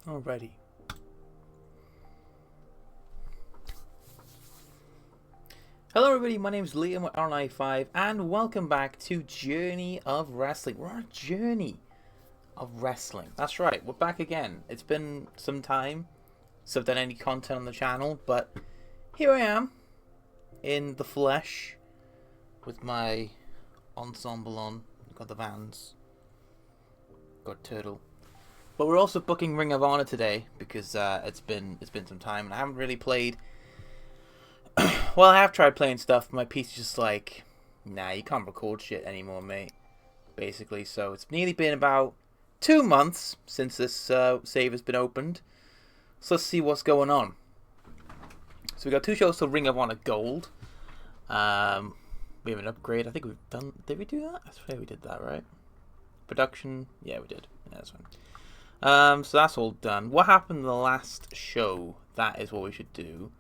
Alrighty. Hello everybody, my name is Liam with R95 and welcome back to Journey of Wrestling. We're on a journey of wrestling. That's right, we're back again. It's been some time since I've done any content on the channel, but here I am in the flesh with my ensemble on. Got the Vans, got Turtle. But we're also booking Ring of Honor today because it's been some time and I haven't really played. Well, I have tried playing stuff, but my PC is just like, nah, you can't record shit anymore, mate. Basically, so it's nearly been about 2 months since this save has been opened. So let's see what's going on. So we got 2 shows till Ring of Honor Gold. We have an upgrade. I think we've done. Did we do that? I swear we did that, right? Production. Yeah, we did. Yeah, that's fine. So that's all done. What happened in the last show? That is what we should do.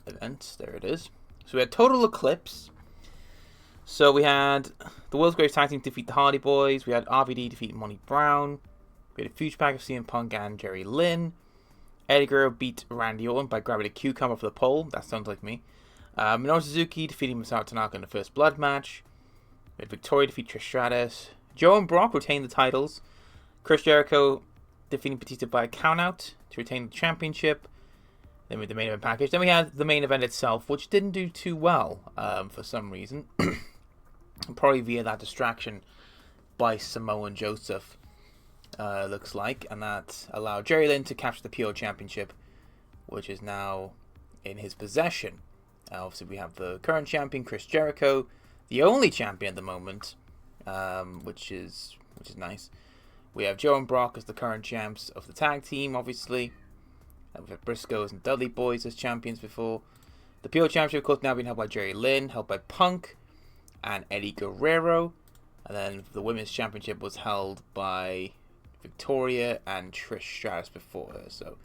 Events, there it is. So we had Total Eclipse. So we had the World's Greatest Tag Team defeat the Hardy Boys. We had RVD defeat Monty Brown. We had a huge pack of CM Punk and Jerry Lynn. Eddie Guerrero beat Randy Orton by grabbing a cucumber for the pole. That sounds like me. Minoru Suzuki defeating Masaru Tanaka in the first blood match. We had Victoria defeat Trish Stratus. Joe and Brock retained the titles. Chris Jericho defeating Batista by a countout to retain the championship. Then we had the main event package. Then we had the main event itself, which didn't do too well for some reason. Probably via that distraction by Samoa and Joseph, looks like. And that allowed Jerry Lynn to capture the PO Championship, which is now in his possession. Obviously, we have the current champion, Chris Jericho, the only champion at the moment, which is nice. We have Joe and Brock as the current champs of the tag team, obviously. We've had Briscoes and Dudley Boys as champions before. The PO Championship, of course, now being held by Jerry Lynn, held by Punk and Eddie Guerrero. And then the Women's Championship was held by Victoria and Trish Stratus before her. So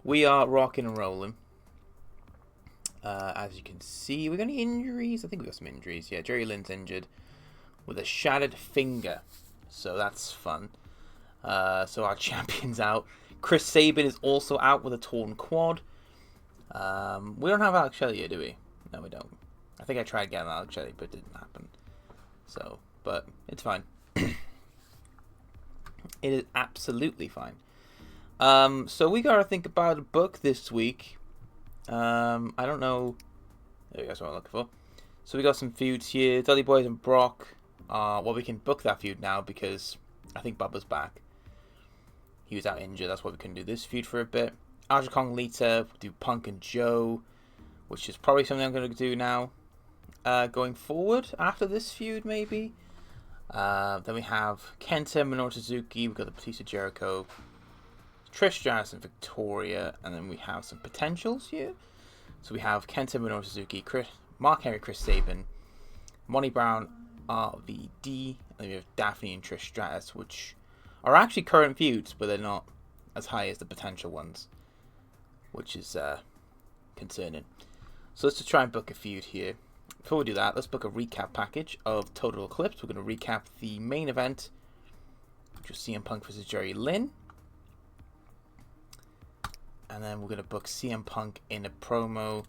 we are rocking and rolling. As you can see, we got any injuries? I think we got some injuries. Yeah, Jerry Lynn's injured with a shattered finger. So that's fun. So our champion's out. Chris Sabin is also out with a torn quad. We don't have Alex Shelley here, do we? No, we don't. I think I tried getting Alex Shelley, but it didn't happen. So, but it's fine. It is absolutely fine. So we gotta think about a book this week. I don't know. There you go, that's what I'm looking for. So we got some feuds here. Dudley Boys and Brock. Well, we can book that feud now because I think Bubba's back. He was out injured, that's why we couldn't do this feud for a bit. Aja Kong Lita, do Punk and Joe, which is probably something I'm going to do now. Going forward, after this feud, maybe. Then we have Kenta, Minoru Suzuki, we've got the Batista Jericho, Trish Stratus and Victoria, and then we have some potentials here. So we have Kenta, Minoru Suzuki, Mark Henry, Chris Sabin, Monty Brown, RVD, and then we have Daphne and Trish Stratus, which are actually current feuds, but they're not as high as the potential ones, which is concerning. So let's just try and book a feud here. Before we do that, let's book a recap package of Total Eclipse. We're going to recap the main event, which was CM Punk versus Jerry Lynn. And then we're going to book CM Punk in a promo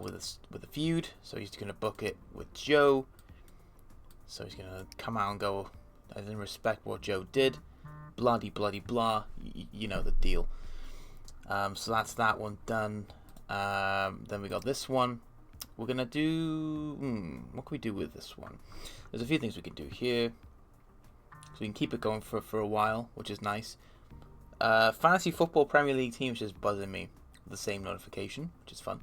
with a feud. So he's going to book it with Joe. So he's going to come out and go, I didn't respect what Joe did. Bloody blah. You know the deal. So that's that one done. Then we got this one. We're going to do... what can we do with this one? There's a few things we can do here. So we can keep it going for a while, which is nice. Fantasy Football Premier League teams just buzzing me with the same notification, which is fun.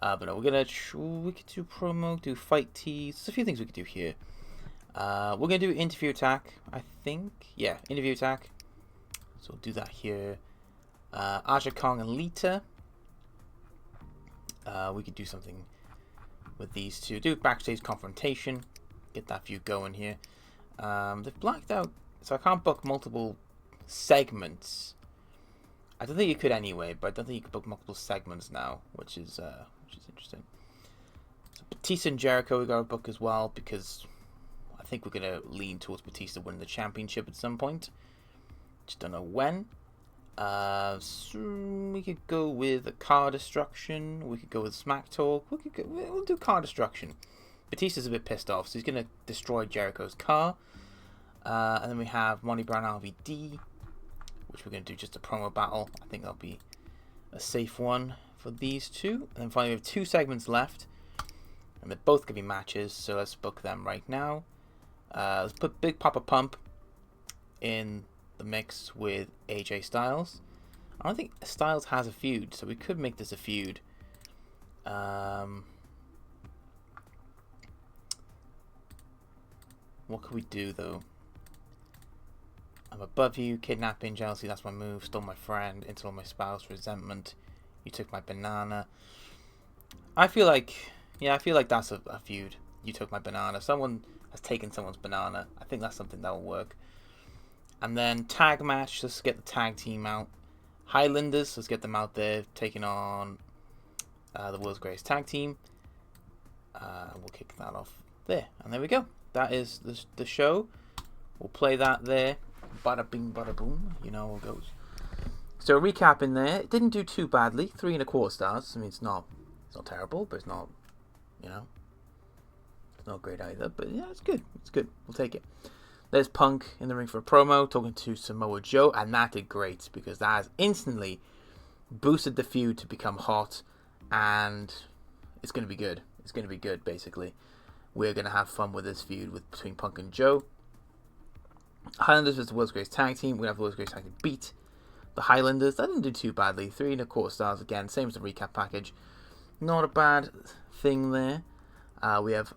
But no, we could do promo, do fight tees. There's a few things we could do here. We're going to do interview attack, I think. Yeah, interview attack. So we'll do that here. Aja Kong and Lita. We could do something with these two. Do backstage confrontation. Get that feud going here. They've blacked out, so I can't book multiple segments. I don't think you could anyway, but I don't think you could book multiple segments now, which is interesting. So Batista and Jericho we got to book as well because I think we're going to lean towards Batista winning the championship at some point. Just don't know when. So we could go with a car destruction. We could go with smack talk. We'll do car destruction. Batista's a bit pissed off, so he's going to destroy Jericho's car. And then we have Monty Brown RVD, which we're going to do just a promo battle. I think that'll be a safe one for these two. And then finally, we have 2 segments left. And they're both going to be matches, so let's book them right now. Let's put Big Papa Pump in the mix with AJ Styles. I don't think Styles has a feud, so we could make this a feud. What could we do, though? I'm above you, kidnapping, jealousy, that's my move, stole my friend, insult my spouse, resentment, you took my banana. I feel like that's a feud. You took my banana. Someone has taken someone's banana. I think that's something that will work. And then tag match, let's get the tag team out. Highlanders, let's get them out there, taking on the World's Greatest Tag Team. We'll kick that off there. And there we go. That is the show. We'll play that there. Bada bing, bada boom. You know how it goes. So recap in there. It didn't do too badly. 3.25 stars. I mean, it's not terrible, but it's not, it's not great either. But yeah, it's good. It's good. We'll take it. There's Punk in the ring for a promo, talking to Samoa Joe, and that did great because that has instantly boosted the feud to become hot, and it's going to be good. It's going to be good, basically. We're going to have fun with this feud between Punk and Joe. Highlanders versus the World's Greatest Tag Team. We're going to have the World's Greatest Tag Team beat the Highlanders. That didn't do too badly. 3.25 stars again, same as the recap package. Not a bad thing there. We have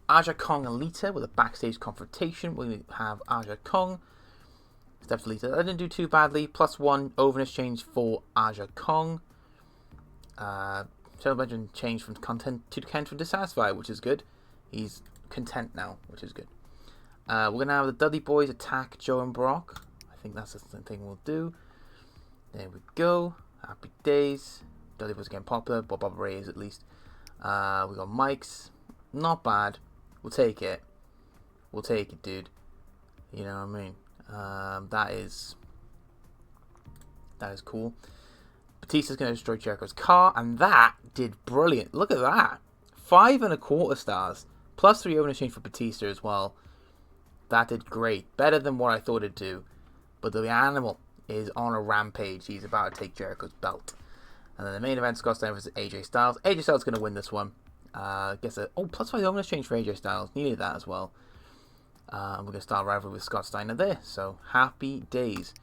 Aja Kong and Lita with a backstage confrontation. We have Aja Kong steps to Lita. That didn't do too badly. +1 over exchange for Aja Kong. Celebration changed from content to Kent from dissatisfied, which is good. He's content now, which is good. We're going to have the Dudley Boys attack Joe and Brock. I think that's the thing we'll do. There we go. Happy days. Dudley Boys getting popular. Bob Ray is at least. We got Mike's. Not bad. We'll take it. We'll take it, dude. You know what I mean? That is cool. Batista's going to destroy Jericho's car, and that did brilliant. Look at that. 5.25 stars. +3 over exchange for Batista as well. That did great. Better than what I thought it'd do. But the animal is on a rampage. He's about to take Jericho's belt. And then the main event, Scott Steiner versus AJ Styles. AJ Styles is going to win this one. +5 over exchange for AJ Styles. Needed that as well. We're going to start a rivalry with Scott Steiner there. So, happy days.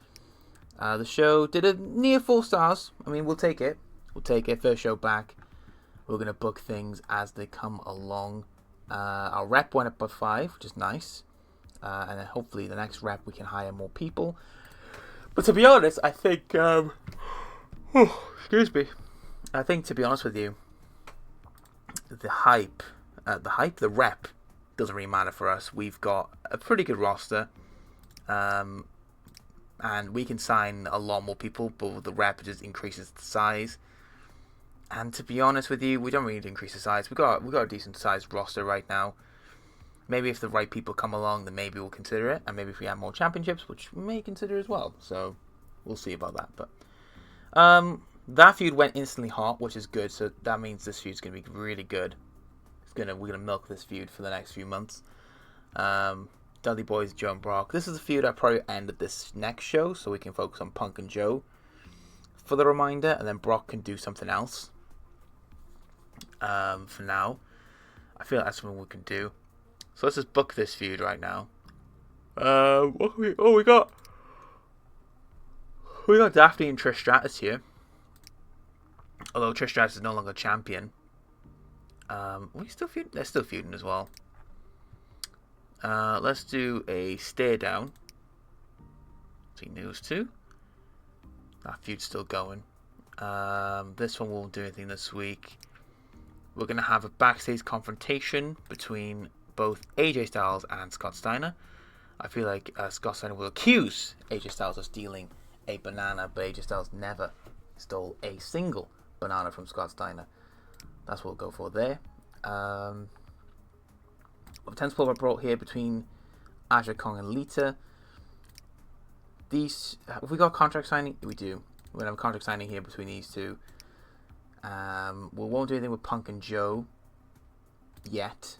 The show did a near 4 stars. I mean, we'll take it. We'll take it. First show back. We're going to book things as they come along. Our rep went up by 5, which is nice. And then hopefully the next rep we can hire more people. But to be honest, I think... excuse me. I think, to be honest with you, the rep doesn't really matter for us. We've got a pretty good roster. And we can sign a lot more people, but the rep just increases the size. And to be honest with you, we don't really need to increase the size. We've got a decent sized roster right now. Maybe if the right people come along, then maybe we'll consider it. And maybe if we have more championships, which we may consider as well. So we'll see about that. But that feud went instantly hot, which is good. So that means this feud's going to be really good. We're gonna milk this feud for the next few months. Dudley Boys, Joe and Brock. This is a feud I probably end at this next show, so we can focus on Punk and Joe for the reminder, and then Brock can do something else. For now, I feel like that's something we can do. So let's just book this feud right now. What can we? Oh, we got Daphne and Trish Stratus here. Although Trish Stratus is no longer champion. We still feuding? They're still feuding as well. Let's do a stare down. See news too. That feud's still going. This one won't do anything this week. We're gonna have a backstage confrontation between both AJ Styles and Scott Steiner. I feel like Scott Steiner will accuse AJ Styles of stealing a banana, but AJ Styles never stole a single banana from Scott Steiner. That's what we'll go for there. A 10 spot brought here between Aja Kong and Lita. these, have we got contract signing? We do. We're going to have a contract signing here between these two. We won't do anything with Punk and Joe yet.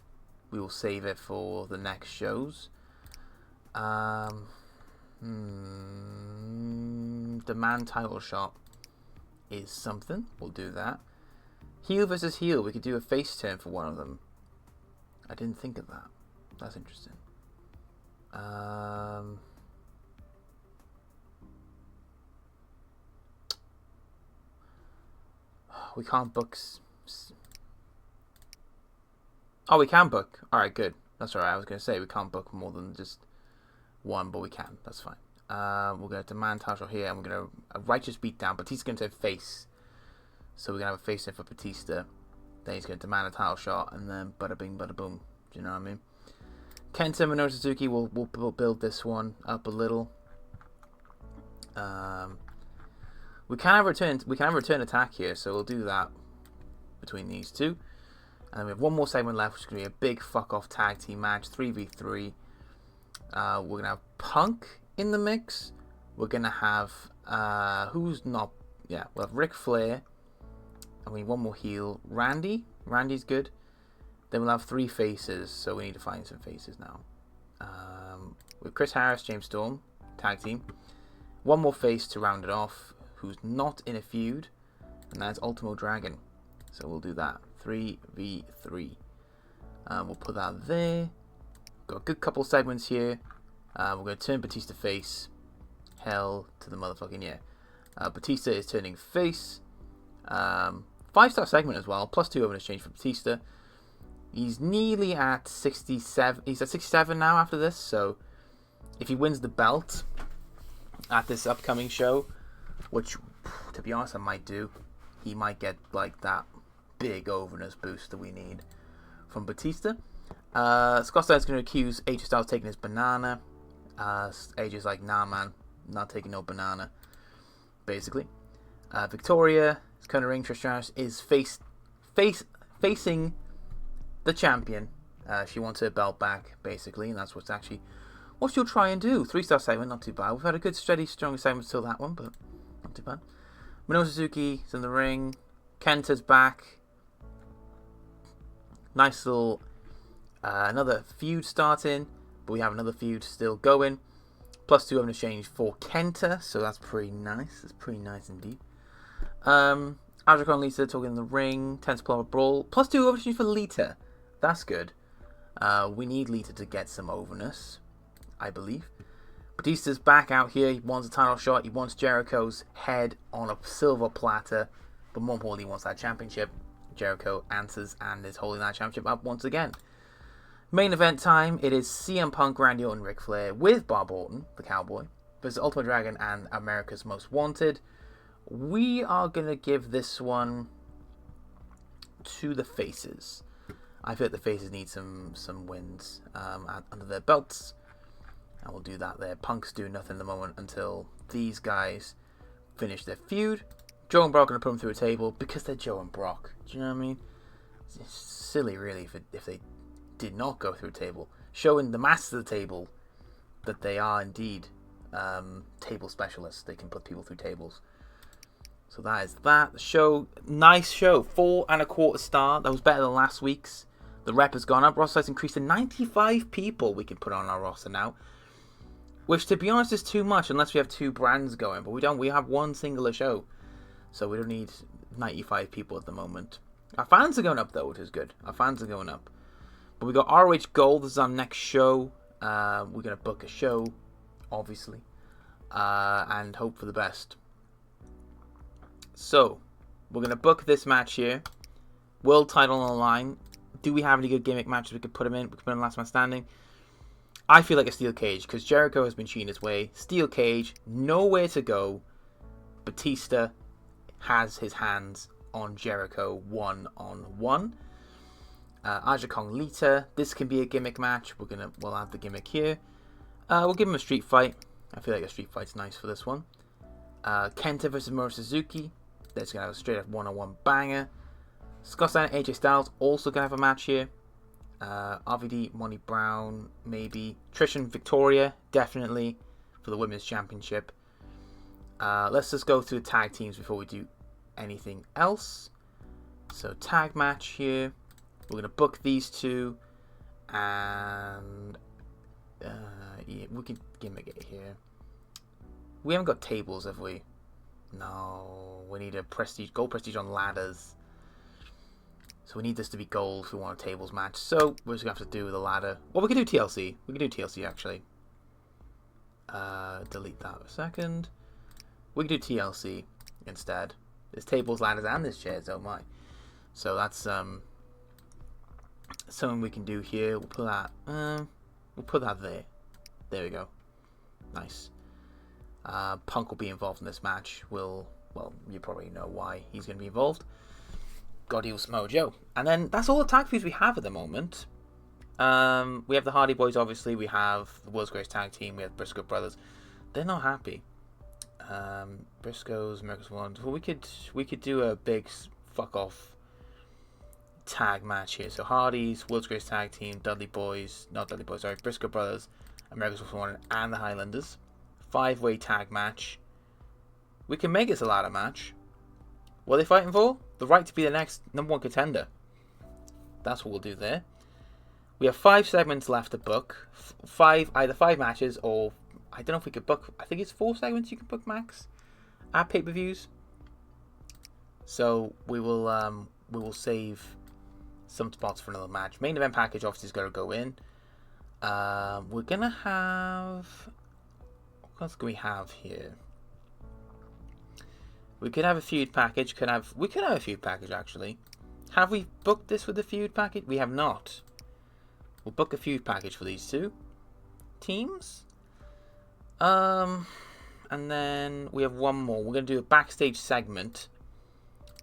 We will save it for the next shows. Demand title shot is something. We'll do that. Heel versus heel. We could do a face turn for one of them. I didn't think of that. That's interesting. We can't book. Oh, we can book. Alright, good. That's alright. I was going to say we can't book more than just one, but we can. That's fine. We're going to demand title here, and we're going to a righteous beatdown. Batista's going to face. So we're going to have a face in for Batista. Then he's going to demand a title shot, and then bada bing, bada boom. Do you know what I mean? Kenta Minoru Suzuki, we'll build this one up a little. We can have return attack here, so we'll do that between these two. And then we have one more segment left, which is going to be a big fuck-off tag team match, 3v3. We're going to have Punk in the mix. We're going to have, we'll have Ric Flair. And we need one more heel. Randy. Randy's good. Then we'll have 3 faces, so we need to find some faces now. With Chris Harris, James Storm, tag team. One more face to round it off, who's not in a feud, and that's Ultimo Dragon. So we'll do that. 3v3. We'll put that there. Got a good couple segments here. We're going to turn Batista face. Hell to the motherfucking yeah. Batista is turning face. 5-star segment as well. +2 over exchange for Batista. He's nearly at 67. He's at 67 now after this. So if he wins the belt at this upcoming show, which to be honest I might do, he might get like that big overness boost that we need from Batista. Scott Steiner's going to accuse AJ Styles taking his banana. AJ's like, nah man, not taking no banana, basically. Victoria is kind of ring. Trish Stratus is facing the champion. She wants her belt back, basically, and that's what she'll try and do. 3-star segment, not too bad. We've had a good, steady, strong segment till that one, but not too bad. Minoru Suzuki is in the ring. Kenta's back. Nice little another feud starting, but we have another feud still going. +2 over exchange for Kenta, so that's pretty nice. That's pretty nice indeed. Adrian and Lita talking in the ring. 10 Player Brawl. +2 over exchange for Lita. That's good. We need Lita to get some overness, I believe. Batista's back out here. He wants a title shot. He wants Jericho's head on a silver platter. But more importantly, he wants that championship. Jericho answers and is holding that championship up once again. Main event time. It is CM Punk, Randy Orton, Ric Flair with Bob Orton, the Cowboy, versus Ultimate Dragon and America's Most Wanted. We are going to give this one to the faces. I feel like the faces need some wins under their belts. And we'll do that there. Punk's doing nothing at the moment until these guys finish their feud. Joe and Brock are going to put them through a table because they're Joe and Brock. Do you know what I mean? It's silly, really, if they did not go through a table. Showing the masters of the table that they are indeed table specialists. They can put people through tables. So that is that. The show, nice show. 4 1/4 star. That was better than last week's. The rep has gone up. Roster size increased to 95 people we can put on our roster now. Which, to be honest, is too much unless we have 2 brands going. But we don't. We have one singular show. So we don't need 95 people at the moment. Our fans are going up, though, which is good. Our fans are going up. But we got ROH Gold. This is our next show. We're going to book a show, obviously. And hope for the best. So, we're going to book this match here. World title on the line. Do we have any good gimmick matches we could put him in? We could put him in Last Man Standing. I feel like a steel cage because Jericho has been cheating his way. Steel cage, nowhere to go. Batista has his hands on Jericho 1-on-1. Aja Kong Lita. This can be a gimmick match. We'll have the gimmick here. We'll give him a street fight. I feel like a street fight's nice for this one. Kenta versus Minoru Suzuki. That's gonna have a straight up 1-on-1 banger. Scott Steiner and AJ Styles also gonna have a match here. RVD, Monty Brown, maybe. Trish and Victoria, definitely. for the Women's Championship. Let's just go through the tag teams before we do anything else. So tag match here. We're going to book these two. And yeah, we can gimmick it here. We haven't got tables, have we? No, we need a prestige, gold prestige on ladders. So we need this to be gold if we want a tables match. So we're just going to have to do the ladder. Well, we can do TLC. We can do TLC, actually. Delete that for a second. We can do TLC instead. There's tables, ladders, and there's chairs, oh my. So that's something we can do here. We'll put that there. There we go. Nice. Punk will be involved in this match. Well, you probably know why he's going to be involved. God Evil Samoa Joe. And then that's all the tag feuds we have at the moment. We have the Hardy Boys, obviously. We have the World's Greatest Tag Team. We have Briscoe Brothers. They're not happy. Briscoes, America's One. Well, we could do a big fuck off tag match here. So Hardy's, World's Greatest Tag Team, Briscoe Brothers, America's One, and the Highlanders. 5-way tag match. We can make this a ladder match. What are they fighting for? The right to be the next #1 contender. That's what we'll do there. We have 5 segments left to book. Either 5 matches or I don't know if we could book. I think it's 4 segments you can book max at pay-per-views. So we will save some spots for another match. Main event package obviously is going to go in. We're gonna have. What else can we have here? We could have a feud package. We could have a feud package actually. Have we booked this with the feud package? We have not. We'll book a feud package for these two teams. And then we have one more. We're gonna do a backstage segment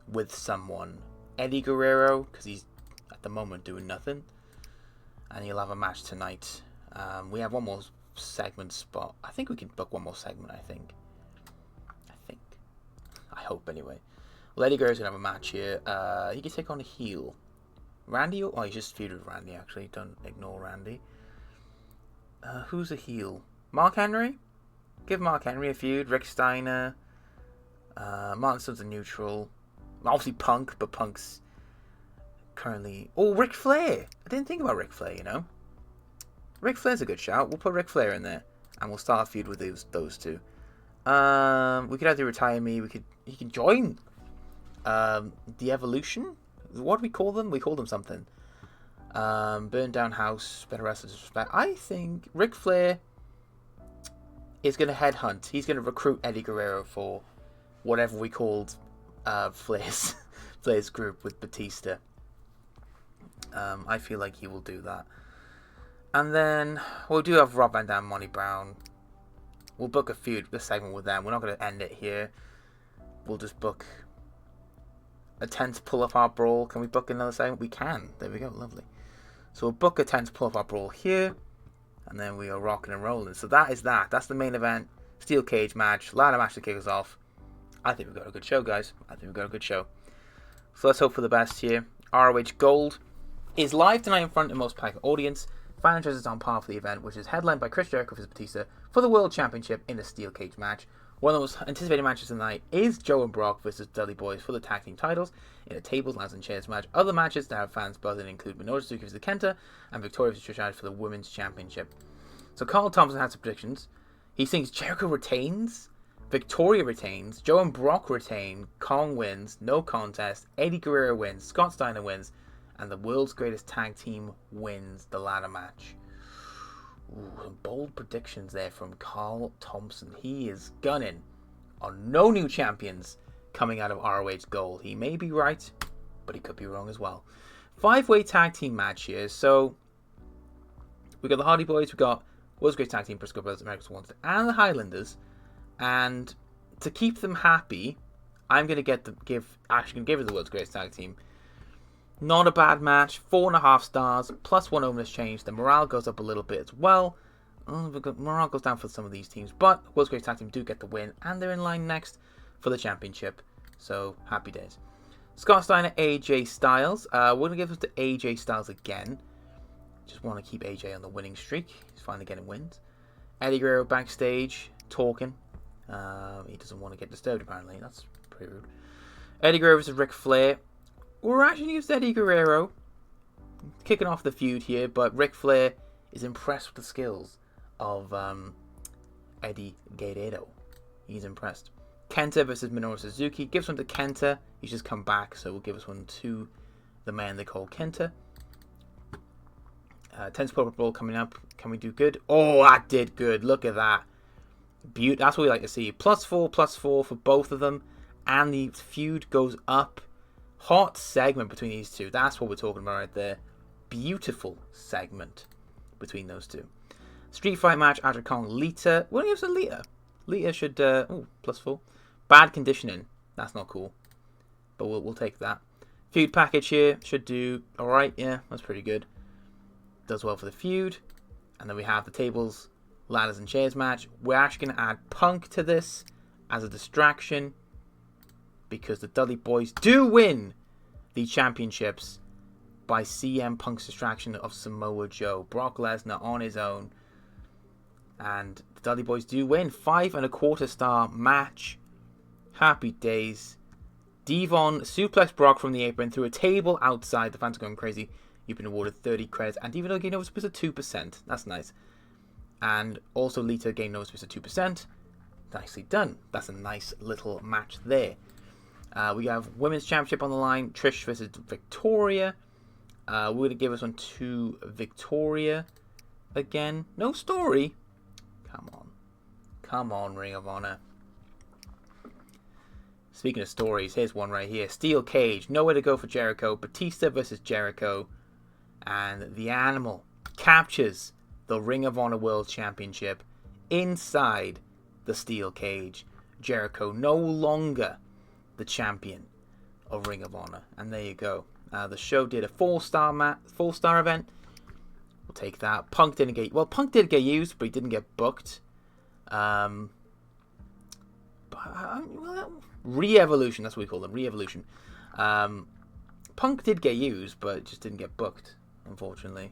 with someone. Eddie Guerrero, because he's at the moment doing nothing, and he'll have a match tonight. We have one more segment spot. I think we can book one more segment. I hope anyway. Well, Eddie Guerrero's gonna have a match here. He can take on a heel. Randy? Oh, he's just feuded with Randy actually. Don't ignore Randy. Who's a heel? Mark Henry? Give Mark Henry a feud. Rick Steiner. Martin Stone's a neutral. Obviously Punk, but Punk's currently... Oh, Ric Flair! I didn't think about Ric Flair, you know. Ric Flair's a good shout. We'll put Ric Flair in there. And we'll start a feud with those two. We could either retire me. He can join the Evolution. What do we call them? We call them something. Burn Down House. Better Wrestler Disrespect. I think Ric Flair is going to headhunt. He's going to recruit Eddie Guerrero for whatever we called Flair's group with Batista. I feel like he will do that. And then we'll do have Rob Van Dam, Monty Brown. We'll book a feud, this segment with them. We're not going to end it here. We'll just book a 10th pull-up brawl. Can we book another segment? We can. There we go. Lovely. So we'll book a 10th pull-up brawl here. And then we are rocking and rolling. So that is that. That's the main event. Steel cage match. Ladder match to kick us off. I think we've got a good show, guys. So let's hope for the best here. ROH Gold is live tonight in front of most packed audience. Fan interest is on par for the event, which is headlined by Chris Jericho vs Batista for the World Championship in a steel cage match. One of the most anticipated matches tonight is Joe and Brock vs Dudley Boys for the tag team titles in a tables, ladders, and chairs match. Other matches that have fans buzzing include Minoru Suzuki vs Kenta and Victoria vs Trish Stratus for the Women's Championship. So Carl Thompson has some predictions. He thinks Jericho retains, Victoria retains, Joe and Brock retain, Kong wins, no contest, Eddie Guerrero wins, Scott Steiner wins, and the world's greatest tag team wins the ladder match. Ooh, some bold predictions there from Carl Thompson. He is gunning on no new champions coming out of ROH Gold. He may be right, but he could be wrong as well. 5-way tag team match here. So we got the Hardy Boys, we got World's Greatest Tag Team, Briscoe Brothers, America's One, and the Highlanders. And to keep them happy, I'm going to give it the World's Greatest Tag Team. Not a bad match. 4.5 stars. Plus 1 ominous change. The morale goes up a little bit as well. Morale goes down for some of these teams. But World's Greatest Tag Team do get the win. And they're in line next for the championship. So, happy days. Scott Steiner, AJ Styles. We're going to give this to AJ Styles again. Just want to keep AJ on the winning streak. He's finally getting wins. Eddie Guerrero backstage. talking. He doesn't want to get disturbed, apparently. That's pretty rude. Eddie Guerrero versus Ric Flair. We're actually used Eddie Guerrero kicking off the feud here, but Ric Flair is impressed with the skills of Eddie Guerrero. He's impressed. Kenta versus Minoru Suzuki. Gives one to Kenta. He's just come back, so we'll give us one to the man they call Kenta. Tense Purple Brawl coming up. Can we do good? Oh, that did good. Look at that. That's what we like to see. +4/+4 for both of them. And the feud goes up. Hot segment between these two. That's what we're talking about right there. Beautiful segment between those two. Street Fight match, Aja Kong, Lita. What do you give us a Lita? Lita should, +4. Bad conditioning. That's not cool. But we'll take that. Feud package here should do alright. Yeah, that's pretty good. Does well for the feud. And then we have the tables, ladders and chairs match. We're actually going to add Punk to this as a distraction, because the Dudley Boys do win the championships by CM Punk's distraction of Samoa Joe. Brock Lesnar on his own. And the Dudley Boys do win. 5.25 star match. Happy days. Devon suplexed Brock from the apron through a table outside. The fans are going crazy. You've been awarded 30 credits. And even though gained over space of 2%. That's nice. And also Lita gained over space of 2%. Nicely done. That's a nice little match there. We have Women's Championship on the line. Trish versus Victoria. We're going to give this one to Victoria again. No story. Come on. Come on, Ring of Honor. Speaking of stories, here's one right here. Steel Cage. Nowhere to go for Jericho. Batista versus Jericho. And the Animal captures the Ring of Honor World Championship inside the Steel Cage. Jericho no longer the champion of Ring of Honor. And there you go. The show did a 4-star event. We'll take that. Punk did get used, but he didn't get booked. Re-Evolution, that's what we call them. Re-Evolution. Punk did get used, but just didn't get booked, unfortunately.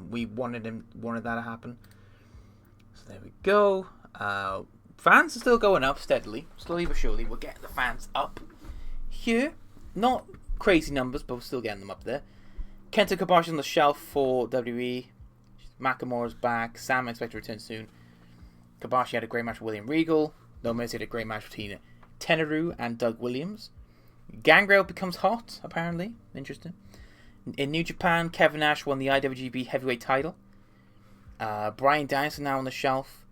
We wanted that to happen. So there we go. Fans are still going up steadily, slowly but surely. We're getting the fans up here. Not crazy numbers, but we're still getting them up there. Kenta Kobashi on the shelf for WWE. Nakamura's back. Sam expected to return soon. Kobashi had a great match with William Regal. No Mercy had a great match between Tenaru and Doug Williams. Gangrel becomes hot, apparently. Interesting. In New Japan, Kevin Nash won the IWGP Heavyweight title. Bryan Danielson now on the shelf.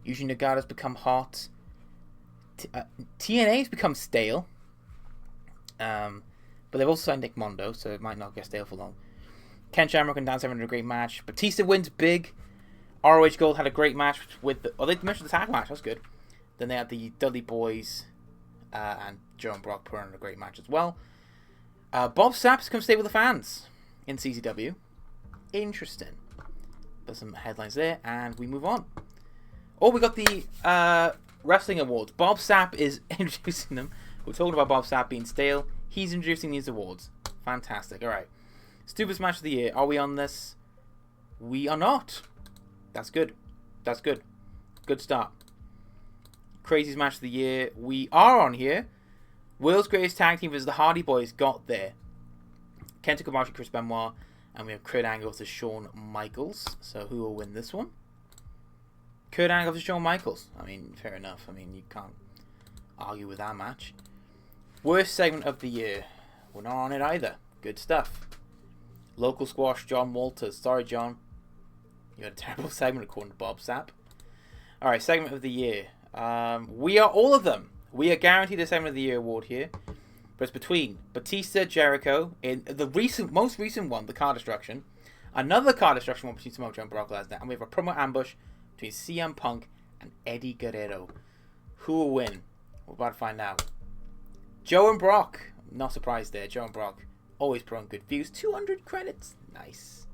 Yuji Nagata's become hot. TNA's become stale. But they've also signed Nick Mondo, so it might not get stale for long. Ken Shamrock and Dan Severn had a great match. Batista wins big. ROH Gold had a great match with they mentioned the tag match. That's good. Then they had the Dudley Boys and Joe and Brock put on a great match as well. Bob Sapp's come stay with the fans in CZW. Interesting. There's some headlines there, and we move on. Oh, we got the Wrestling Awards. Bob Sapp is introducing them. We're talking about Bob Sapp being stale. He's introducing these awards. Fantastic. Alright. Stupidest match of the year. Are we on this? We are not. That's good. That's good. Good start. Craziest match of the year. We are on here. World's Greatest Tag Team versus the Hardy Boys got there. Kenta Kobashi, Chris Benoit, and we have Kurt Angle versus Shawn Michaels. So who will win this one? Kurt Angle versus Shawn Michaels. I mean, fair enough. I mean, you can't argue with that match. Worst segment of the year. We're not on it either. Good stuff. Local Squash, John Walters. Sorry, John. You had a terrible segment according to Bob Sapp. Alright, segment of the year. We are all of them. We are guaranteed a segment of the year award here. But it's between Batista, Jericho, in the most recent one, the Car Destruction. Another Car Destruction one between Samoa Joe and Brock Lesnar. And we have a promo ambush between CM Punk and Eddie Guerrero. Who will win? We're about to find out. Joe and Brock. Not surprised there. Joe and Brock. Always put on good views. 200 credits. Nice.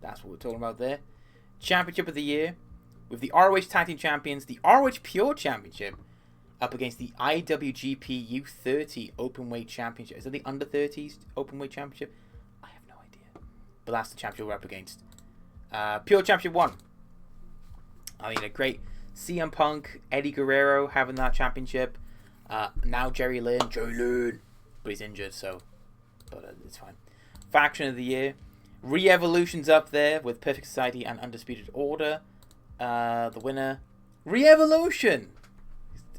That's what we're talking about there. Championship of the year. With the ROH Tag Team Champions. The ROH Pure Championship. Up against the IWGP U30 Openweight Championship. Is that the under 30s Openweight Championship? I have no idea. But that's the championship we're up against. Pure Championship 1. I mean, a great CM Punk, Eddie Guerrero having that championship. Now Jerry Lynn, but he's injured, so it's fine. Faction of the Year. Re-Evolution's up there with Perfect Society and Undisputed Order. The winner, Re-Evolution.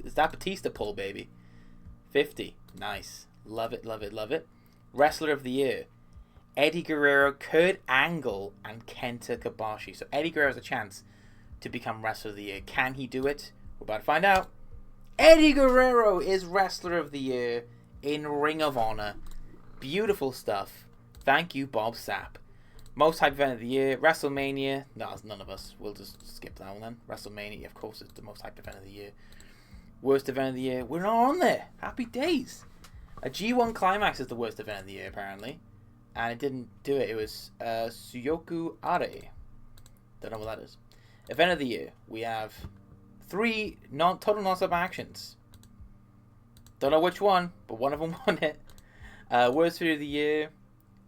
Is that Batista pull, baby? 50. Nice. Love it, love it, love it. Wrestler of the Year. Eddie Guerrero, Kurt Angle, and Kenta Kobashi. So Eddie Guerrero has a chance to become Wrestler of the Year. Can he do it? We're about to find out. Eddie Guerrero is Wrestler of the Year in Ring of Honor. Beautiful stuff. Thank you, Bob Sapp. Most hype event of the year, WrestleMania. No, it's none of us. We'll just skip that one then. WrestleMania, of course, is the most hype event of the year. Worst event of the year. We're not on there. Happy days. A G1 Climax is the worst event of the year, apparently. And it didn't do it. It was Suyoku Are. Don't know what that is. Event of the year. We have 3 total non-stop actions. Don't know which one, but one of them won it. Worst video of the year.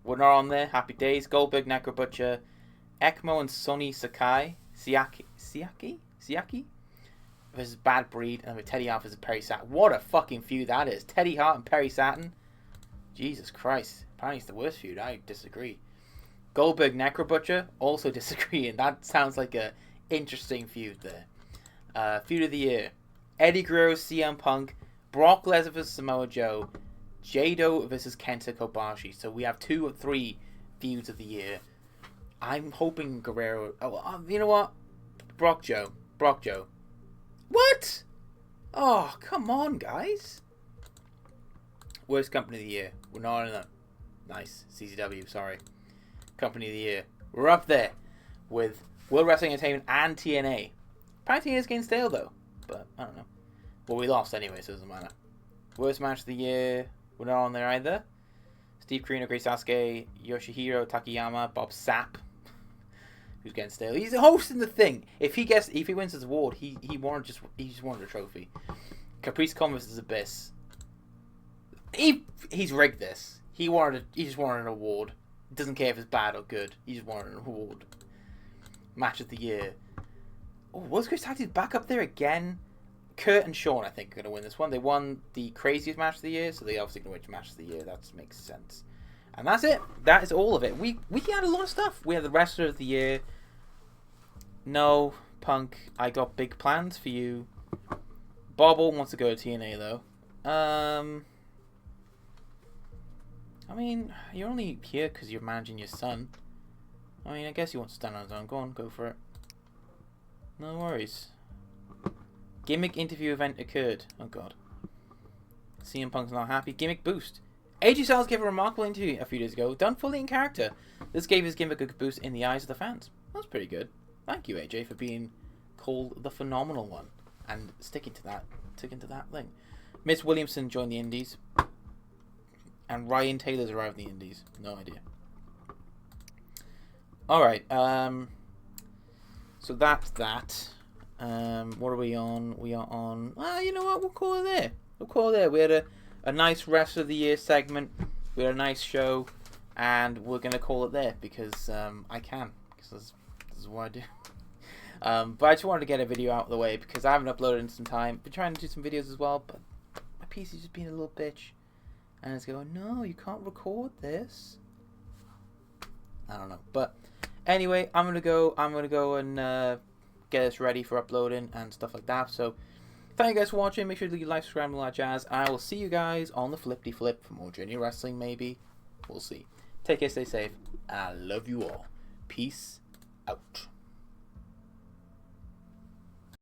We're not on there. Happy days. Goldberg, Necro Butcher, Ekmo and Sonny Sakai. Siaki? Versus Bad Breed. And with Teddy Hart versus Perry Saturn. What a fucking feud that is. Teddy Hart and Perry Saturn. Jesus Christ. Apparently it's the worst feud. I disagree. Goldberg, Necro Butcher. Also disagree. And that sounds like a interesting feud there. Feud of the year. Eddie Guerrero, CM Punk. Brock Lesnar versus Samoa Joe. Jado versus Kenta Kobashi. So we have 2 of 3 feuds of the year. I'm hoping Guerrero... Oh, you know what? Brock Joe. What? Oh, come on, guys. Worst company of the year. We're not in that. Nice. CZW, sorry. Company of the year. We're up there with World Wrestling Entertainment and TNA. Apparently TNA's getting stale, though. But, I don't know. Well, we lost anyway, so it doesn't matter. Worst match of the year... We're not on there either. Steve Corino, Grace Sasuke, Yoshihiro Takayama, Bob Sapp, who's getting stale. He's hosting the thing. If he wins his award, he just wanted a trophy. Caprice Con versus Abyss. He's rigged this. He just wanted an award. Doesn't care if it's bad or good. He just wanted an award. Match of the year. Oh, World's Greatest Tag Team back up there again. Kurt and Sean, I think, are going to win this one. They won the craziest match of the year, so they obviously going to win match of the year. That makes sense. And that's it. That is all of it. We had a lot of stuff. We had the Wrestler of the Year. No, Punk, I got big plans for you. Bob wants to go to TNA, though. I mean, you're only here because you're managing your son. I mean, I guess you want to stand on his own. Go on, go for it. No worries. Gimmick interview event occurred. Oh god. CM Punk's not happy. Gimmick boost. AJ Styles gave a remarkable interview a few days ago, done fully in character. This gave his gimmick a boost in the eyes of the fans. That's pretty good. Thank you, AJ, for being called the phenomenal one and sticking to that thing. Miss Williamson joined the Indies, and Ryan Taylor's arrived in the Indies. No idea. All right. So that's that. What are we on? We are on... Well, you know what? We'll call it there. We had a nice rest of the year segment. We had a nice show. And we're going to call it there because I can. Because this is what I do. But I just wanted to get a video out of the way because I haven't uploaded in some time. Been trying to do some videos as well, but my PC's just being a little bitch. And it's going, no, you can't record this. I don't know. But anyway, I'm going to go and... get us ready for uploading and stuff like that. So thank you guys for watching. Make sure to leave a like, subscribe, and all that jazz. And I will see you guys on the flippity flip for more Journey Wrestling, maybe. We'll see. Take care, stay safe. I love you all. Peace